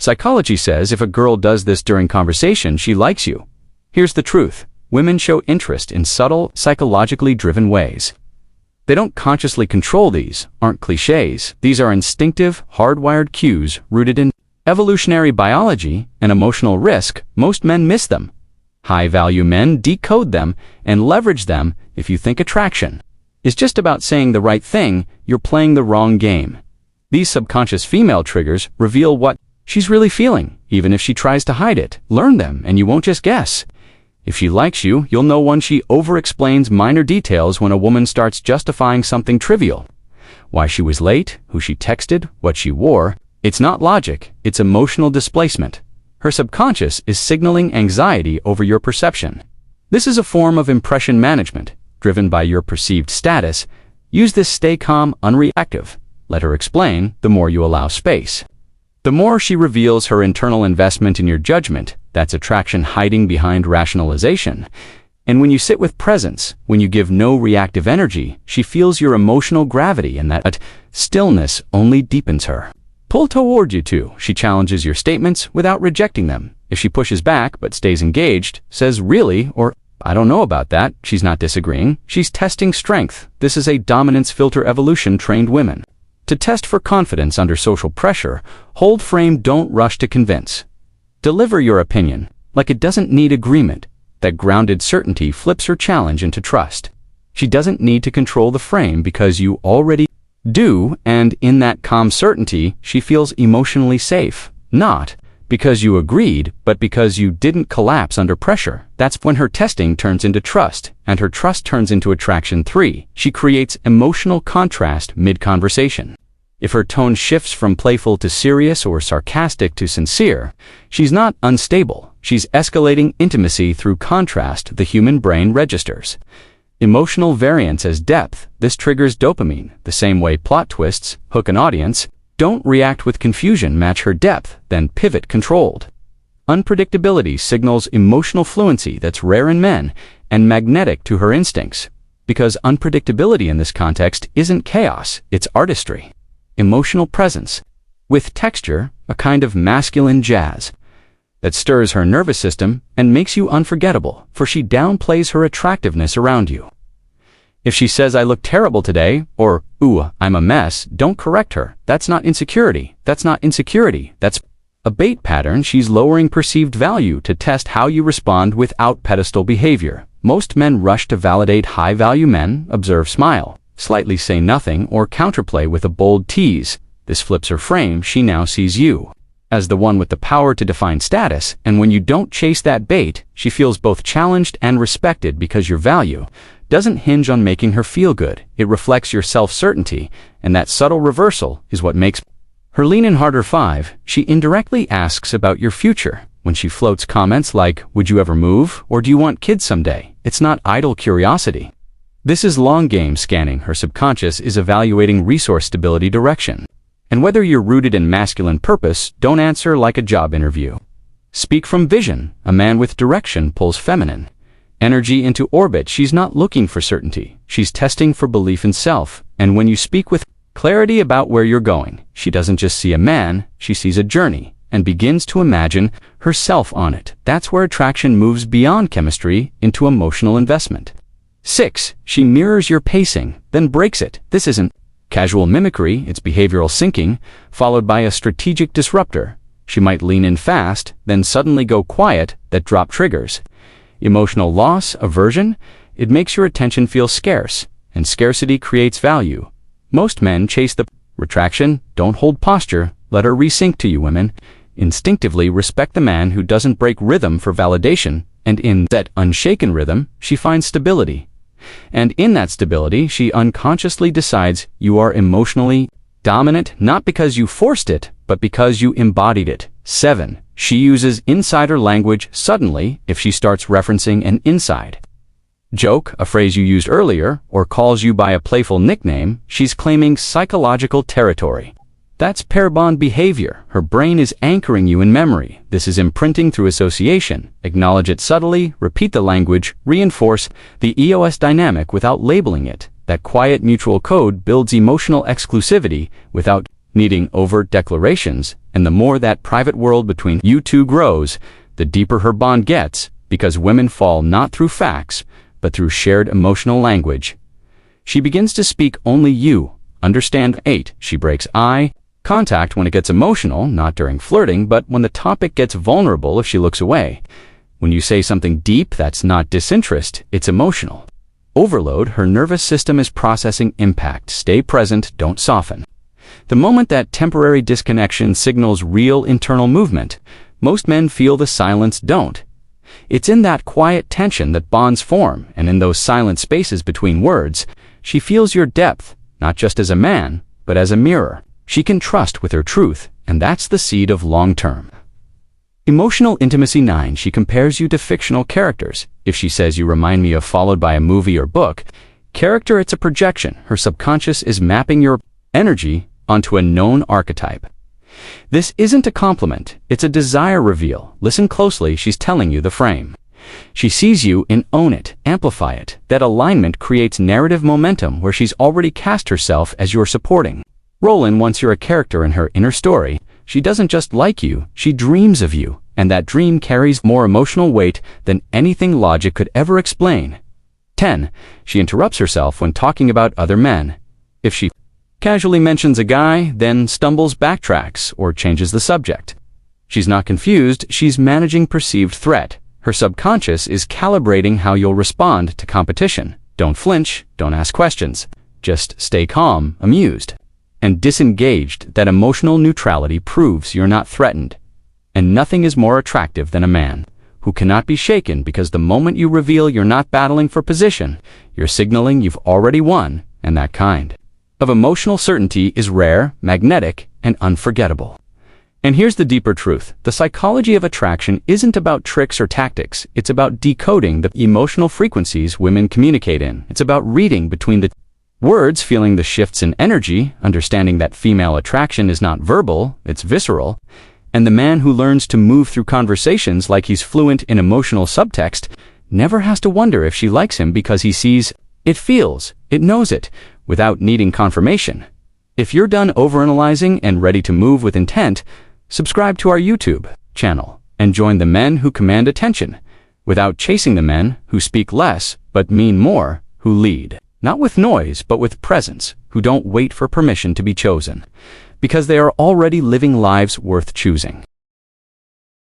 Psychology says if a girl does this during conversation, she likes you. Here's the truth. Women show interest in subtle, psychologically driven ways. They don't consciously control these, aren't cliches. These are instinctive, hardwired cues rooted in evolutionary biology and emotional risk. Most men miss them. High-value men decode them and leverage them. If you think attraction is just about saying the right thing, you're playing the wrong game. These subconscious female triggers reveal what she's really feeling, even if she tries to hide it. Learn them, and you won't just guess. If she likes you, you'll know when she over-explains minor details, when a woman starts justifying something trivial. Why she was late, who she texted, what she wore. It's not logic, it's emotional displacement. Her subconscious is signaling anxiety over your perception. This is a form of impression management, driven by your perceived status. Use this. Stay calm, unreactive. Let her explain. The more you allow space, the more she reveals her internal investment in your judgment. That's attraction hiding behind rationalization. And when you sit with presence, when you give no reactive energy, she feels your emotional gravity, and that stillness only deepens her pull toward you too. She challenges your statements without rejecting them. If she pushes back but stays engaged, says really or I don't know about that, she's not disagreeing, she's testing strength. This is a dominance filter. Evolution trained women to test for confidence under social pressure. Hold frame, don't rush to convince. Deliver your opinion like it doesn't need agreement. That grounded certainty flips her challenge into trust. She doesn't need to control the frame because you already do, and in that calm certainty, she feels emotionally safe. Not because you agreed, but because you didn't collapse under pressure. That's when her testing turns into trust, and her trust turns into attraction. 3. She creates emotional contrast mid-conversation. If her tone shifts from playful to serious or sarcastic to sincere, she's not unstable. She's escalating intimacy through contrast. The human brain registers emotional variance as depth. This triggers dopamine, the same way plot twists hook an audience. Don't react with confusion, match her depth, then pivot controlled. Unpredictability signals emotional fluency that's rare in men and magnetic to her instincts. Because unpredictability in this context isn't chaos, it's artistry. Emotional presence with texture, a kind of masculine jazz that stirs her nervous system and makes you unforgettable, for she downplays her attractiveness around you. If she says, "I look terrible today," or, "Ooh, I'm a mess," don't correct her. That's not insecurity. That's a bait pattern. She's lowering perceived value to test how you respond without pedestal behavior. Most men rush to validate high-value men. Observe, smile, slightly say nothing, or counterplay with a bold tease. This flips her frame. She now sees you as the one with the power to define status, and when you don't chase that bait, she feels both challenged and respected, because your value doesn't hinge on making her feel good. It reflects your self-certainty, and that subtle reversal is what makes her lean in harder. 5. She indirectly asks about your future. When she floats comments like, "Would you ever move?" or "Do you want kids someday?" It's not idle curiosity. This is long game scanning. Her subconscious is evaluating resource stability, direction. And whether you're rooted in masculine purpose, don't answer like a job interview. Speak from vision. A man with direction pulls feminine energy into orbit. She's not looking for certainty. She's testing for belief in self. And when you speak with clarity about where you're going, she doesn't just see a man, she sees a journey and begins to imagine herself on it. That's where attraction moves beyond chemistry into emotional investment. 6. She mirrors your pacing, then breaks it. This isn't casual mimicry, it's behavioral syncing, followed by a strategic disruptor. She might lean in fast, then suddenly go quiet. That drop triggers emotional loss, aversion. It makes your attention feel scarce, and scarcity creates value. Most men chase the retraction. Don't hold posture. Let her resync to you. Women instinctively respect the man who doesn't break rhythm for validation, and in that unshaken rhythm, she finds stability. And in that stability, she unconsciously decides you are emotionally dominant, not because you forced it, but because you embodied it. 7. She uses insider language suddenly. If she starts referencing an inside joke, a phrase you used earlier, or calls you by a playful nickname, she's claiming psychological territory. That's pair bond behavior. Her brain is anchoring you in memory. This is imprinting through association. Acknowledge it subtly, repeat the language, reinforce the EOS dynamic without labeling it. That quiet mutual code builds emotional exclusivity without needing overt declarations, and the more that private world between you two grows, the deeper her bond gets, because women fall not through facts, but through shared emotional language. She begins to speak only you. Understand 8. She breaks eye contact when it gets emotional, not during flirting, but when the topic gets vulnerable if she looks away. When you say something deep, that's not disinterest, it's emotional. Overload, her nervous system is processing impact. Stay present, don't soften. The moment that temporary disconnection signals real internal movement, most men feel the silence don't. It's in that quiet tension that bonds form, and in those silent spaces between words, she feels your depth, not just as a man, but as a mirror. She can trust with her truth, and that's the seed of long-term. Emotional intimacy 9. She compares you to fictional characters. If she says you remind me of followed by a movie or book, character, it's a projection. Her subconscious is mapping your energy onto a known archetype. This isn't a compliment, it's a desire reveal. Listen closely, she's telling you the frame. She sees you in own it, amplify it. That alignment creates narrative momentum where she's already cast herself as your supporting role in. Once you're a character in her inner story, she doesn't just like you, she dreams of you, and that dream carries more emotional weight than anything logic could ever explain. 10. She interrupts herself when talking about other men. If she casually mentions a guy, then stumbles, backtracks, or changes the subject. She's not confused, she's managing perceived threat. Her subconscious is calibrating how you'll respond to competition. Don't flinch, don't ask questions. Just stay calm, amused, and disengaged. That emotional neutrality proves you're not threatened. And nothing is more attractive than a man who cannot be shaken, because the moment you reveal you're not battling for position, you're signaling you've already won, and that kind of emotional certainty is rare, magnetic, and unforgettable. And here's the deeper truth. The psychology of attraction isn't about tricks or tactics. It's about decoding the emotional frequencies women communicate in. It's about reading between the words, feeling the shifts in energy, understanding that female attraction is not verbal, it's visceral. And the man who learns to move through conversations like he's fluent in emotional subtext never has to wonder if she likes him, because he sees it, feels it, knows it, without needing confirmation. If you're done overanalyzing and ready to move with intent, subscribe to our YouTube channel and join the men who command attention, without chasing the men who speak less but mean more, who lead, not with noise but with presence, who don't wait for permission to be chosen, because they are already living lives worth choosing.